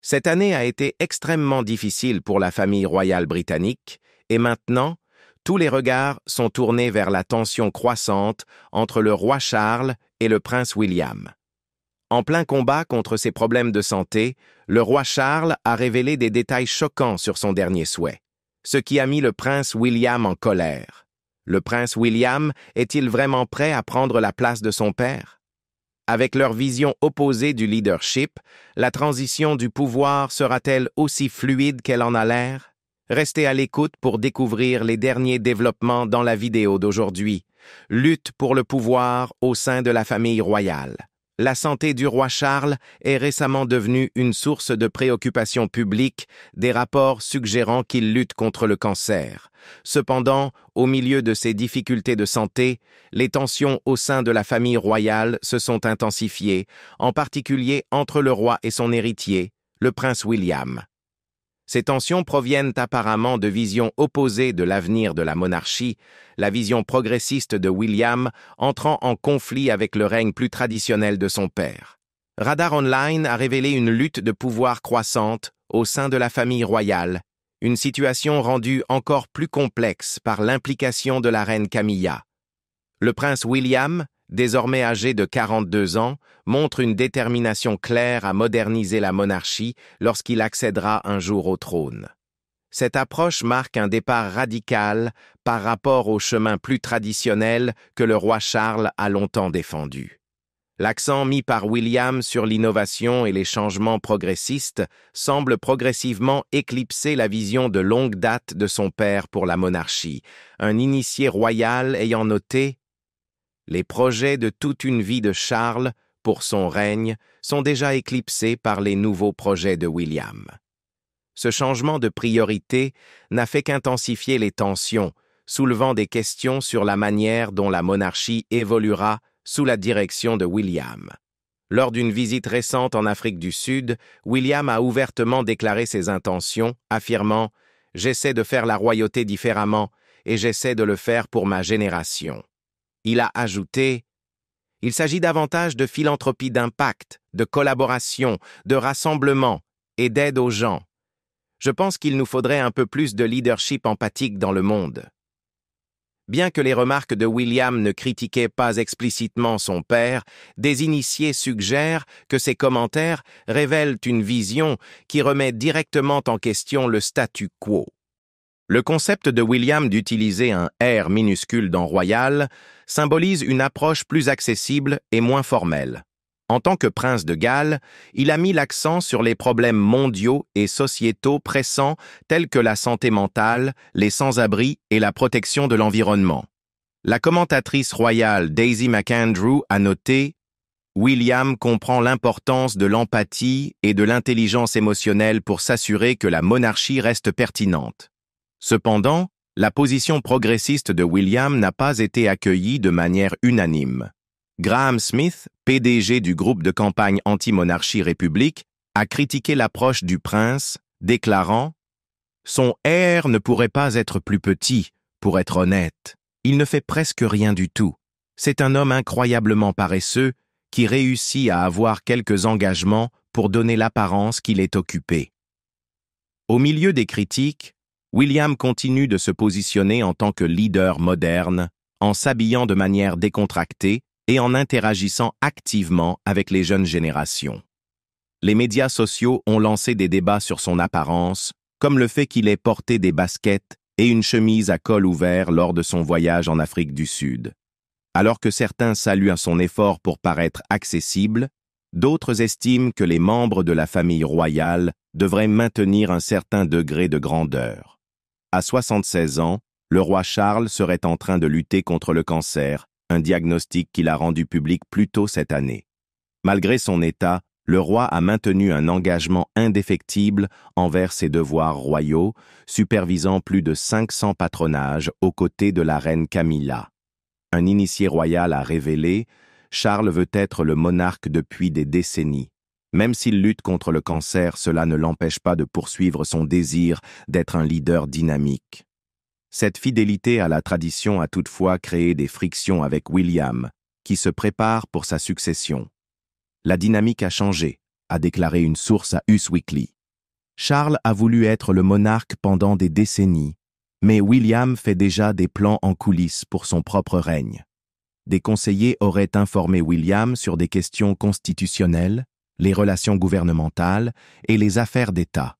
Cette année a été extrêmement difficile pour la famille royale britannique, et maintenant, tous les regards sont tournés vers la tension croissante entre le roi Charles et le prince William. En plein combat contre ses problèmes de santé, le roi Charles a révélé des détails choquants sur son dernier souhait, ce qui a mis le prince William en colère. Le prince William est-il vraiment prêt à prendre la place de son père? Avec leur vision opposée du leadership, la transition du pouvoir sera-t-elle aussi fluide qu'elle en a l'air? Restez à l'écoute pour découvrir les derniers développements dans la vidéo d'aujourd'hui. Lutte pour le pouvoir au sein de la famille royale. La santé du roi Charles est récemment devenue une source de préoccupation publique, des rapports suggérant qu'il lutte contre le cancer. Cependant, au milieu de ces difficultés de santé, les tensions au sein de la famille royale se sont intensifiées, en particulier entre le roi et son héritier, le prince William. Ces tensions proviennent apparemment de visions opposées de l'avenir de la monarchie, la vision progressiste de William entrant en conflit avec le règne plus traditionnel de son père. Radar Online a révélé une lutte de pouvoir croissante au sein de la famille royale, une situation rendue encore plus complexe par l'implication de la reine Camilla. Le prince William, désormais âgé de 42 ans, montre une détermination claire à moderniser la monarchie lorsqu'il accédera un jour au trône. Cette approche marque un départ radical par rapport au chemin plus traditionnel que le roi Charles a longtemps défendu. L'accent mis par William sur l'innovation et les changements progressistes semble progressivement éclipser la vision de longue date de son père pour la monarchie, un initié royal ayant noté « Les projets de toute une vie de Charles, pour son règne, sont déjà éclipsés par les nouveaux projets de William. » Ce changement de priorité n'a fait qu'intensifier les tensions, soulevant des questions sur la manière dont la monarchie évoluera sous la direction de William. Lors d'une visite récente en Afrique du Sud, William a ouvertement déclaré ses intentions, affirmant « J'essaie de faire la royauté différemment et j'essaie de le faire pour ma génération. » Il a ajouté « Il s'agit davantage de philanthropie d'impact, de collaboration, de rassemblement et d'aide aux gens. Je pense qu'il nous faudrait un peu plus de leadership empathique dans le monde. » Bien que les remarques de William ne critiquaient pas explicitement son père, des initiés suggèrent que ces commentaires révèlent une vision qui remet directement en question le statu quo. Le concept de William d'utiliser un « R » minuscule dans Royal symbolise une approche plus accessible et moins formelle. En tant que prince de Galles, il a mis l'accent sur les problèmes mondiaux et sociétaux pressants tels que la santé mentale, les sans-abri et la protection de l'environnement. La commentatrice royale Daisy McAndrew a noté « William comprend l'importance de l'empathie et de l'intelligence émotionnelle pour s'assurer que la monarchie reste pertinente. » Cependant, la position progressiste de William n'a pas été accueillie de manière unanime. Graham Smith, PDG du groupe de campagne anti-monarchie République, a critiqué l'approche du prince, déclarant « Son R ne pourrait pas être plus petit, pour être honnête. Il ne fait presque rien du tout. C'est un homme incroyablement paresseux qui réussit à avoir quelques engagements pour donner l'apparence qu'il est occupé. » Au milieu des critiques, William continue de se positionner en tant que leader moderne, en s'habillant de manière décontractée et en interagissant activement avec les jeunes générations. Les médias sociaux ont lancé des débats sur son apparence, comme le fait qu'il ait porté des baskets et une chemise à col ouvert lors de son voyage en Afrique du Sud. Alors que certains saluent son effort pour paraître accessible, d'autres estiment que les membres de la famille royale devraient maintenir un certain degré de grandeur. À 76 ans, le roi Charles serait en train de lutter contre le cancer, un diagnostic qu'il a rendu public plus tôt cette année. Malgré son état, le roi a maintenu un engagement indéfectible envers ses devoirs royaux, supervisant plus de 500 patronages aux côtés de la reine Camilla. Un initié royal a révélé « Charles veut être le monarque depuis des décennies. Même s'il lutte contre le cancer, cela ne l'empêche pas de poursuivre son désir d'être un leader dynamique. » Cette fidélité à la tradition a toutefois créé des frictions avec William, qui se prépare pour sa succession. La dynamique a changé, a déclaré une source à Us Weekly. Charles a voulu être le monarque pendant des décennies, mais William fait déjà des plans en coulisses pour son propre règne. Des conseillers auraient informé William sur des questions constitutionnelles, les relations gouvernementales et les affaires d'État,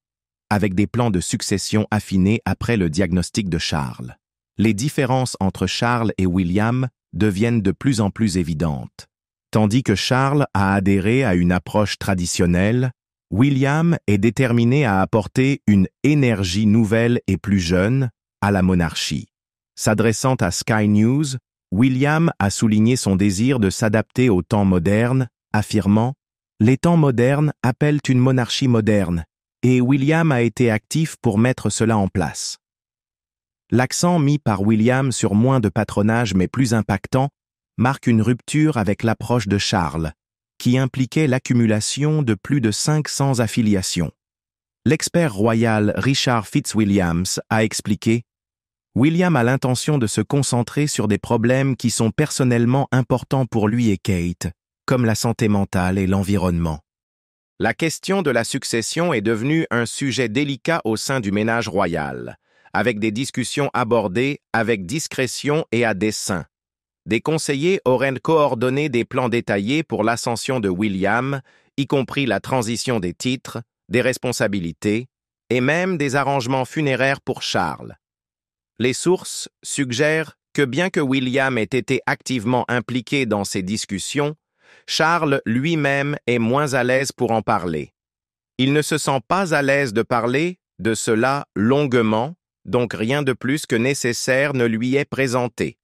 avec des plans de succession affinés après le diagnostic de Charles. Les différences entre Charles et William deviennent de plus en plus évidentes. Tandis que Charles a adhéré à une approche traditionnelle, William est déterminé à apporter une énergie nouvelle et plus jeune à la monarchie. S'adressant à Sky News, William a souligné son désir de s'adapter aux temps modernes, affirmant « Les temps modernes appellent une monarchie moderne » et William a été actif pour mettre cela en place. L'accent mis par William sur moins de patronage mais plus impactant marque une rupture avec l'approche de Charles, qui impliquait l'accumulation de plus de 500 affiliations. L'expert royal Richard Fitzwilliams a expliqué « William a l'intention de se concentrer sur des problèmes qui sont personnellement importants pour lui et Kate, comme la santé mentale et l'environnement. » La question de la succession est devenue un sujet délicat au sein du ménage royal, avec des discussions abordées avec discrétion et à dessein. Des conseillers auraient coordonné des plans détaillés pour l'ascension de William, y compris la transition des titres, des responsabilités et même des arrangements funéraires pour Charles. Les sources suggèrent que bien que William ait été activement impliqué dans ces discussions, Charles lui-même est moins à l'aise pour en parler. Il ne se sent pas à l'aise de parler de cela longuement, donc rien de plus que nécessaire ne lui est présenté,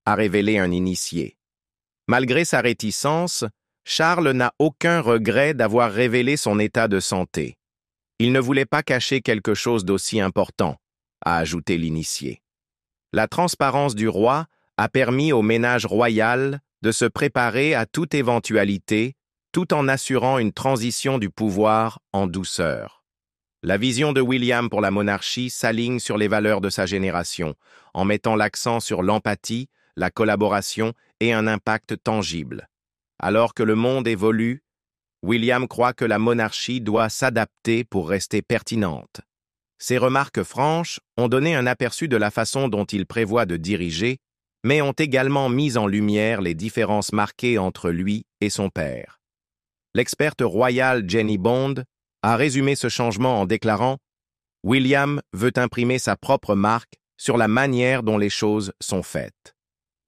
a révélé un initié. Malgré sa réticence, Charles n'a aucun regret d'avoir révélé son état de santé. Il ne voulait pas cacher quelque chose d'aussi important, a ajouté l'initié. La transparence du roi a permis au ménage royal de se préparer à toute éventualité, tout en assurant une transition du pouvoir en douceur. La vision de William pour la monarchie s'aligne sur les valeurs de sa génération, en mettant l'accent sur l'empathie, la collaboration et un impact tangible. Alors que le monde évolue, William croit que la monarchie doit s'adapter pour rester pertinente. Ces remarques franches ont donné un aperçu de la façon dont il prévoit de diriger, mais ont également mis en lumière les différences marquées entre lui et son père. L'experte royale Jenny Bond a résumé ce changement en déclarant « William veut imprimer sa propre marque sur la manière dont les choses sont faites.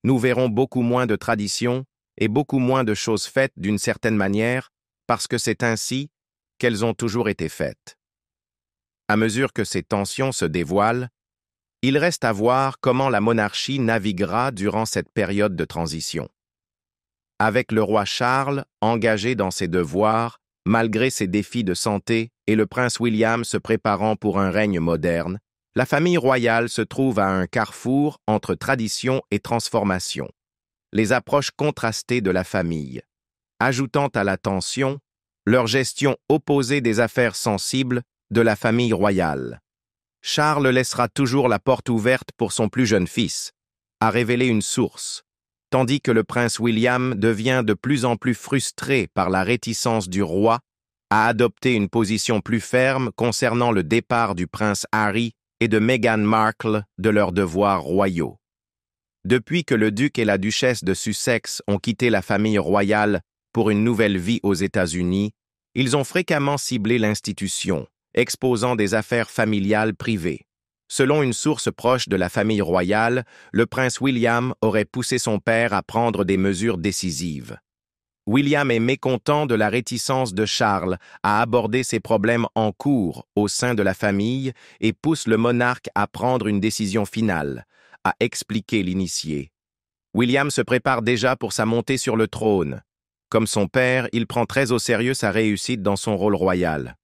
Nous verrons beaucoup moins de traditions et beaucoup moins de choses faites d'une certaine manière parce que c'est ainsi qu'elles ont toujours été faites. » À mesure que ces tensions se dévoilent, il reste à voir comment la monarchie naviguera durant cette période de transition. Avec le roi Charles engagé dans ses devoirs, malgré ses défis de santé et le prince William se préparant pour un règne moderne, la famille royale se trouve à un carrefour entre tradition et transformation. Les approches contrastées de la famille, ajoutant à la tension, leur gestion opposée des affaires sensibles de la famille royale. Charles laissera toujours la porte ouverte pour son plus jeune fils, a révélé une source, tandis que le prince William devient de plus en plus frustré par la réticence du roi à adopter une position plus ferme concernant le départ du prince Harry et de Meghan Markle de leurs devoirs royaux. Depuis que le duc et la duchesse de Sussex ont quitté la famille royale pour une nouvelle vie aux États-Unis, ils ont fréquemment ciblé l'institution, exposant des affaires familiales privées. Selon une source proche de la famille royale, le prince William aurait poussé son père à prendre des mesures décisives. William est mécontent de la réticence de Charles à aborder ces problèmes en cours au sein de la famille et pousse le monarque à prendre une décision finale, a expliqué l'initié. William se prépare déjà pour sa montée sur le trône. Comme son père, il prend très au sérieux sa réussite dans son rôle royal.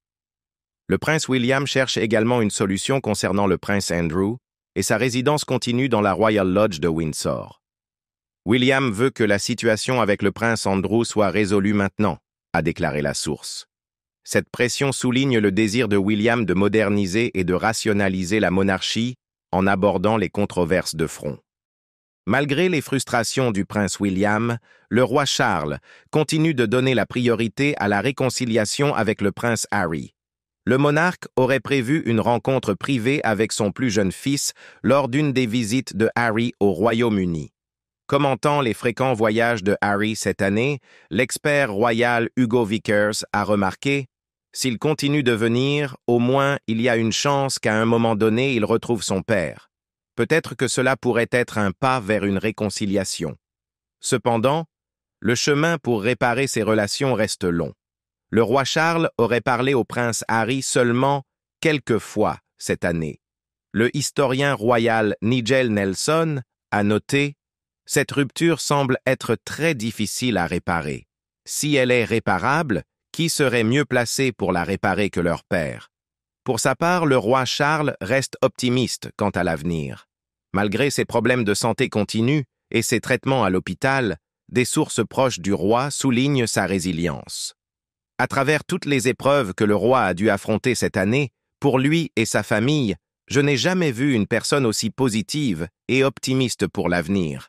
Le prince William cherche également une solution concernant le prince Andrew et sa résidence continue dans la Royal Lodge de Windsor. William veut que la situation avec le prince Andrew soit résolue maintenant, a déclaré la source. Cette pression souligne le désir de William de moderniser et de rationaliser la monarchie en abordant les controverses de front. Malgré les frustrations du prince William, le roi Charles continue de donner la priorité à la réconciliation avec le prince Harry. Le monarque aurait prévu une rencontre privée avec son plus jeune fils lors d'une des visites de Harry au Royaume-Uni. Commentant les fréquents voyages de Harry cette année, l'expert royal Hugo Vickers a remarqué « S'il continue de venir, au moins il y a une chance qu'à un moment donné il retrouve son père. Peut-être que cela pourrait être un pas vers une réconciliation. » Cependant, le chemin pour réparer ces relations reste long. Le roi Charles aurait parlé au prince Harry seulement quelques fois cette année. Le historien royal Nigel Nelson a noté « Cette rupture semble être très difficile à réparer. Si elle est réparable, qui serait mieux placé pour la réparer que leur père ?» Pour sa part, le roi Charles reste optimiste quant à l'avenir. Malgré ses problèmes de santé continus et ses traitements à l'hôpital, des sources proches du roi soulignent sa résilience. À travers toutes les épreuves que le roi a dû affronter cette année, pour lui et sa famille, je n'ai jamais vu une personne aussi positive et optimiste pour l'avenir,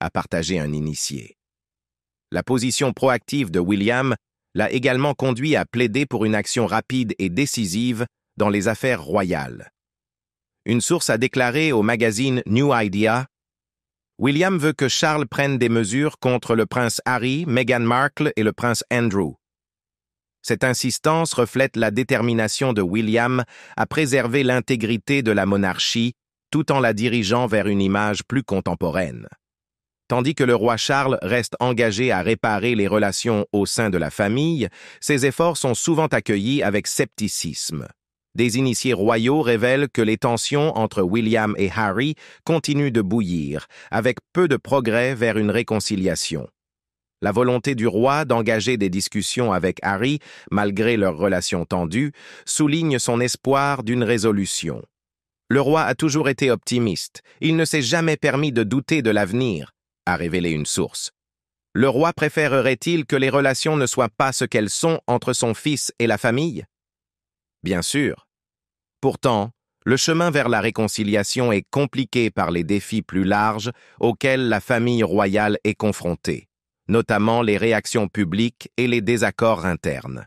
a partagé un initié. La position proactive de William l'a également conduit à plaider pour une action rapide et décisive dans les affaires royales. Une source a déclaré au magazine New Idea « William veut que Charles prenne des mesures contre le prince Harry, Meghan Markle et le prince Andrew. » Cette insistance reflète la détermination de William à préserver l'intégrité de la monarchie tout en la dirigeant vers une image plus contemporaine. Tandis que le roi Charles reste engagé à réparer les relations au sein de la famille, ses efforts sont souvent accueillis avec scepticisme. Des initiés royaux révèlent que les tensions entre William et Harry continuent de bouillir, avec peu de progrès vers une réconciliation. La volonté du roi d'engager des discussions avec Harry, malgré leurs relations tendues, souligne son espoir d'une résolution. Le roi a toujours été optimiste, il ne s'est jamais permis de douter de l'avenir, a révélé une source. Le roi préférerait-il que les relations ne soient pas ce qu'elles sont entre son fils et la famille? Bien sûr. Pourtant, le chemin vers la réconciliation est compliqué par les défis plus larges auxquels la famille royale est confrontée, notamment les réactions publiques et les désaccords internes.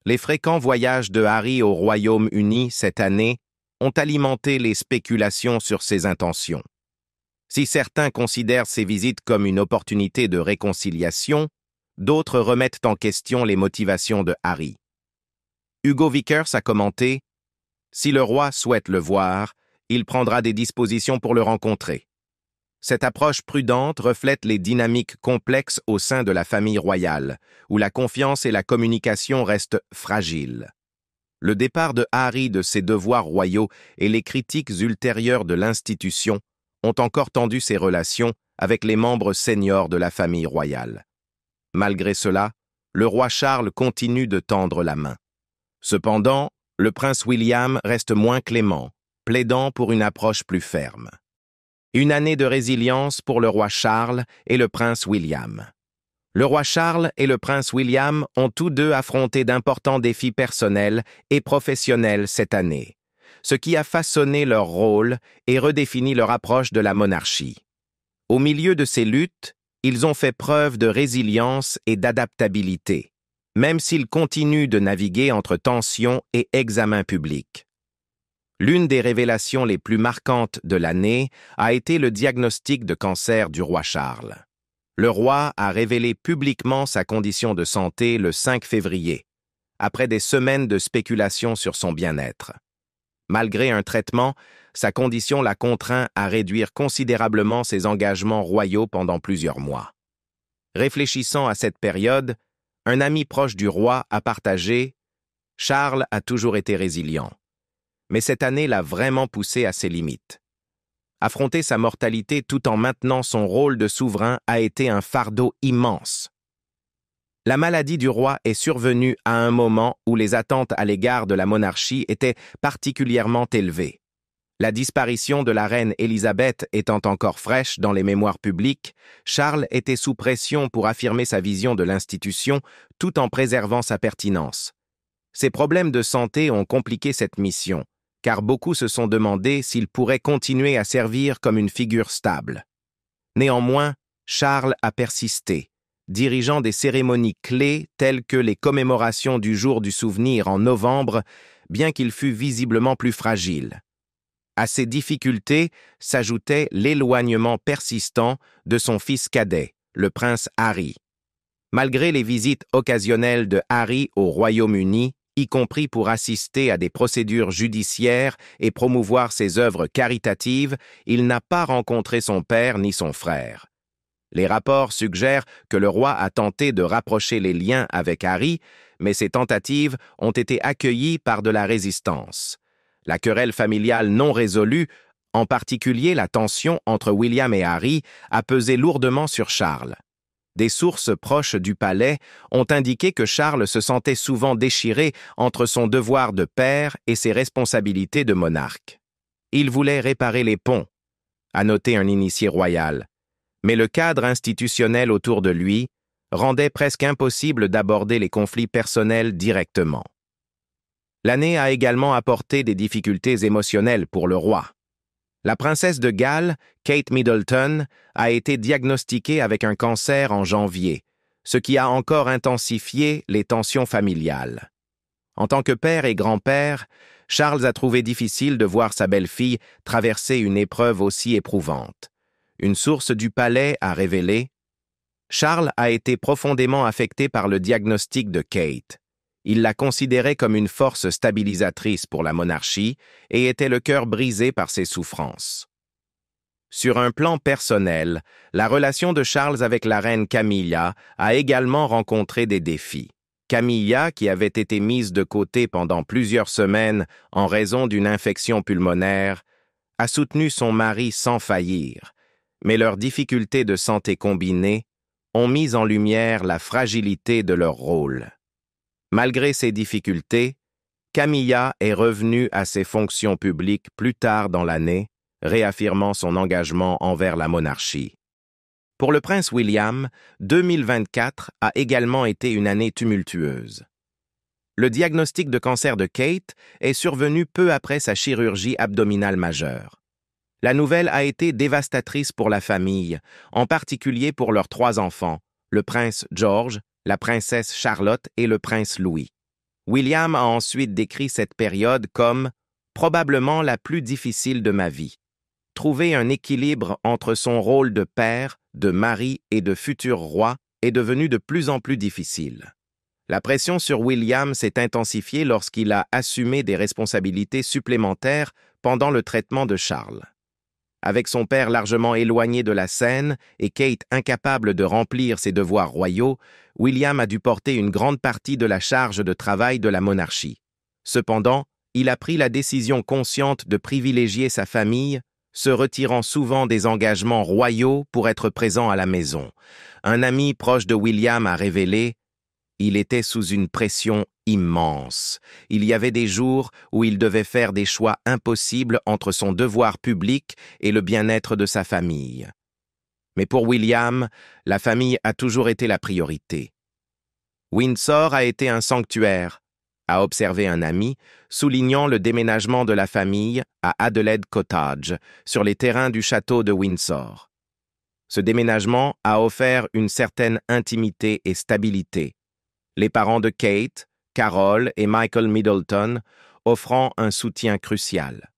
Les fréquents voyages de Harry au Royaume-Uni cette année ont alimenté les spéculations sur ses intentions. Si certains considèrent ces visites comme une opportunité de réconciliation, d'autres remettent en question les motivations de Harry. Hugo Vickers a commenté « Si le roi souhaite le voir, il prendra des dispositions pour le rencontrer. » Cette approche prudente reflète les dynamiques complexes au sein de la famille royale, où la confiance et la communication restent fragiles. Le départ de Harry de ses devoirs royaux et les critiques ultérieures de l'institution ont encore tendu ses relations avec les membres seniors de la famille royale. Malgré cela, le roi Charles continue de tendre la main. Cependant, le prince William reste moins clément, plaidant pour une approche plus ferme. Une année de résilience pour le roi Charles et le prince William. Le roi Charles et le prince William ont tous deux affronté d'importants défis personnels et professionnels cette année, ce qui a façonné leur rôle et redéfini leur approche de la monarchie. Au milieu de ces luttes, ils ont fait preuve de résilience et d'adaptabilité, même s'ils continuent de naviguer entre tensions et examens publics. L'une des révélations les plus marquantes de l'année a été le diagnostic de cancer du roi Charles. Le roi a révélé publiquement sa condition de santé le 5 février, après des semaines de spéculation sur son bien-être. Malgré un traitement, sa condition l'a contraint à réduire considérablement ses engagements royaux pendant plusieurs mois. Réfléchissant à cette période, un ami proche du roi a partagé « Charles a toujours été résilient. Mais cette année l'a vraiment poussé à ses limites. Affronter sa mortalité tout en maintenant son rôle de souverain a été un fardeau immense. La maladie du roi est survenue à un moment où les attentes à l'égard de la monarchie étaient particulièrement élevées. La disparition de la reine Élisabeth étant encore fraîche dans les mémoires publiques, Charles était sous pression pour affirmer sa vision de l'institution tout en préservant sa pertinence. Ces problèmes de santé ont compliqué cette mission, car beaucoup se sont demandé s'il pourrait continuer à servir comme une figure stable. Néanmoins, Charles a persisté, dirigeant des cérémonies clés telles que les commémorations du jour du souvenir en novembre, bien qu'il fût visiblement plus fragile. À ces difficultés s'ajoutait l'éloignement persistant de son fils cadet, le prince Harry. Malgré les visites occasionnelles de Harry au Royaume-Uni, y compris pour assister à des procédures judiciaires et promouvoir ses œuvres caritatives, il n'a pas rencontré son père ni son frère. Les rapports suggèrent que le roi a tenté de rapprocher les liens avec Harry, mais ces tentatives ont été accueillies par de la résistance. La querelle familiale non résolue, en particulier la tension entre William et Harry, a pesé lourdement sur Charles. Des sources proches du palais ont indiqué que Charles se sentait souvent déchiré entre son devoir de père et ses responsabilités de monarque. Il voulait réparer les ponts, a noté un initié royal, mais le cadre institutionnel autour de lui rendait presque impossible d'aborder les conflits personnels directement. L'année a également apporté des difficultés émotionnelles pour le roi. La princesse de Galles, Kate Middleton, a été diagnostiquée avec un cancer en janvier, ce qui a encore intensifié les tensions familiales. En tant que père et grand-père, Charles a trouvé difficile de voir sa belle-fille traverser une épreuve aussi éprouvante. Une source du palais a révélé « Charles a été profondément affecté par le diagnostic de Kate. Il la considérait comme une force stabilisatrice pour la monarchie et était le cœur brisé par ses souffrances. » Sur un plan personnel, la relation de Charles avec la reine Camilla a également rencontré des défis. Camilla, qui avait été mise de côté pendant plusieurs semaines en raison d'une infection pulmonaire, a soutenu son mari sans faillir, mais leurs difficultés de santé combinées ont mis en lumière la fragilité de leur rôle. Malgré ces difficultés, Camilla est revenue à ses fonctions publiques plus tard dans l'année, réaffirmant son engagement envers la monarchie. Pour le prince William, 2024 a également été une année tumultueuse. Le diagnostic de cancer de Kate est survenu peu après sa chirurgie abdominale majeure. La nouvelle a été dévastatrice pour la famille, en particulier pour leurs 3 enfants, le prince George, la princesse Charlotte et le prince Louis. William a ensuite décrit cette période comme « probablement la plus difficile de ma vie ». Trouver un équilibre entre son rôle de père, de mari et de futur roi est devenu de plus en plus difficile. La pression sur William s'est intensifiée lorsqu'il a assumé des responsabilités supplémentaires pendant le traitement de Charles. Avec son père largement éloigné de la scène et Kate incapable de remplir ses devoirs royaux, William a dû porter une grande partie de la charge de travail de la monarchie. Cependant, il a pris la décision consciente de privilégier sa famille, se retirant souvent des engagements royaux pour être présent à la maison. Un ami proche de William a révélé « Il était sous une pression immense. Il y avait des jours où il devait faire des choix impossibles entre son devoir public et le bien-être de sa famille. » Mais pour William, la famille a toujours été la priorité. Windsor a été un sanctuaire, a observé un ami, soulignant le déménagement de la famille à Adelaide Cottage, sur les terrains du château de Windsor. Ce déménagement a offert une certaine intimité et stabilité. Les parents de Kate, Carol et Michael Middleton, offrant un soutien crucial.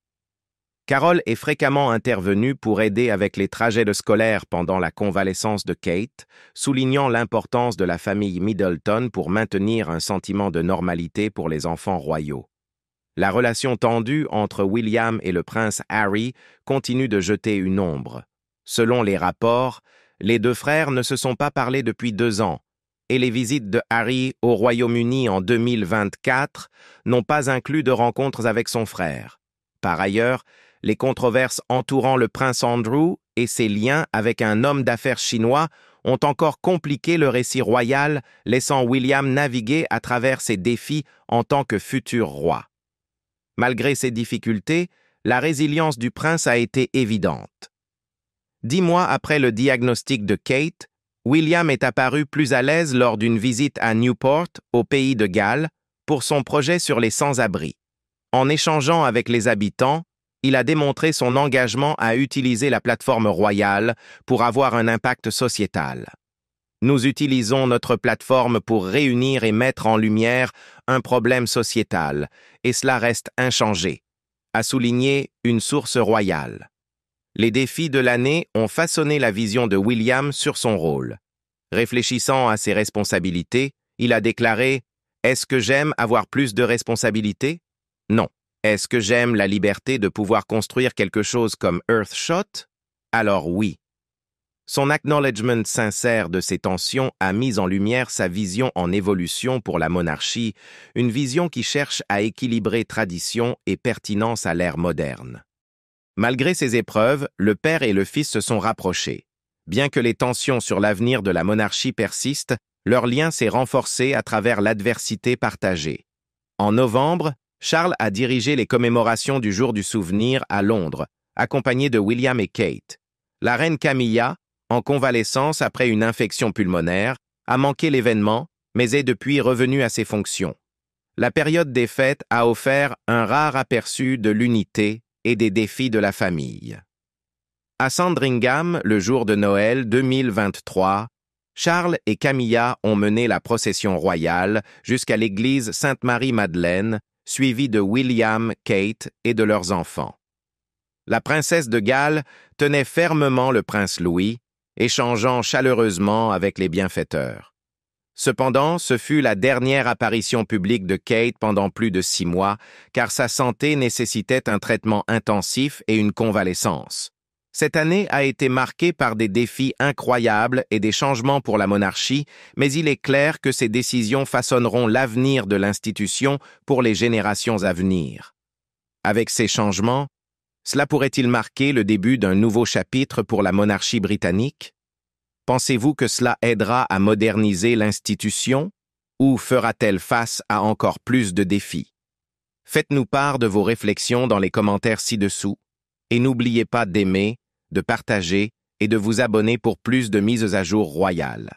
Carol est fréquemment intervenue pour aider avec les trajets de scolaire pendant la convalescence de Kate, soulignant l'importance de la famille Middleton pour maintenir un sentiment de normalité pour les enfants royaux. La relation tendue entre William et le prince Harry continue de jeter une ombre. Selon les rapports, les 2 frères ne se sont pas parlé depuis 2 ans, et les visites de Harry au Royaume-Uni en 2024 n'ont pas inclus de rencontres avec son frère. Par ailleurs, les controverses entourant le prince Andrew et ses liens avec un homme d'affaires chinois ont encore compliqué le récit royal, laissant William naviguer à travers ses défis en tant que futur roi. Malgré ces difficultés, la résilience du prince a été évidente. 10 mois après le diagnostic de Kate, William est apparu plus à l'aise lors d'une visite à Newport, au pays de Galles, pour son projet sur les sans-abri. En échangeant avec les habitants, il a démontré son engagement à utiliser la plateforme royale pour avoir un impact sociétal. Nous utilisons notre plateforme pour réunir et mettre en lumière un problème sociétal, et cela reste inchangé, a souligné une source royale. Les défis de l'année ont façonné la vision de William sur son rôle. Réfléchissant à ses responsabilités, il a déclaré « Est-ce que j'aime avoir plus de responsabilités? Non. Est-ce que j'aime la liberté de pouvoir construire quelque chose comme Earthshot? Alors oui. » Son acknowledgement sincère de ces tensions a mis en lumière sa vision en évolution pour la monarchie, une vision qui cherche à équilibrer tradition et pertinence à l'ère moderne. Malgré ces épreuves, le père et le fils se sont rapprochés. Bien que les tensions sur l'avenir de la monarchie persistent, leur lien s'est renforcé à travers l'adversité partagée. En novembre, Charles a dirigé les commémorations du Jour du Souvenir à Londres, accompagné de William et Kate. La reine Camilla, en convalescence après une infection pulmonaire, a manqué l'événement, mais est depuis revenue à ses fonctions. La période des fêtes a offert un rare aperçu de l'unité et des défis de la famille. À Sandringham, le jour de Noël 2023, Charles et Camilla ont mené la procession royale jusqu'à l'église Sainte-Marie-Madeleine, suivie de William, Kate et de leurs enfants. La princesse de Galles tenait fermement le prince Louis, échangeant chaleureusement avec les bienfaiteurs. Cependant, ce fut la dernière apparition publique de Kate pendant plus de 6 mois, car sa santé nécessitait un traitement intensif et une convalescence. Cette année a été marquée par des défis incroyables et des changements pour la monarchie, mais il est clair que ces décisions façonneront l'avenir de l'institution pour les générations à venir. Avec ces changements, cela pourrait-il marquer le début d'un nouveau chapitre pour la monarchie britannique? Pensez-vous que cela aidera à moderniser l'institution ou fera-t-elle face à encore plus de défis? Faites-nous part de vos réflexions dans les commentaires ci-dessous et n'oubliez pas d'aimer, de partager et de vous abonner pour plus de mises à jour royales.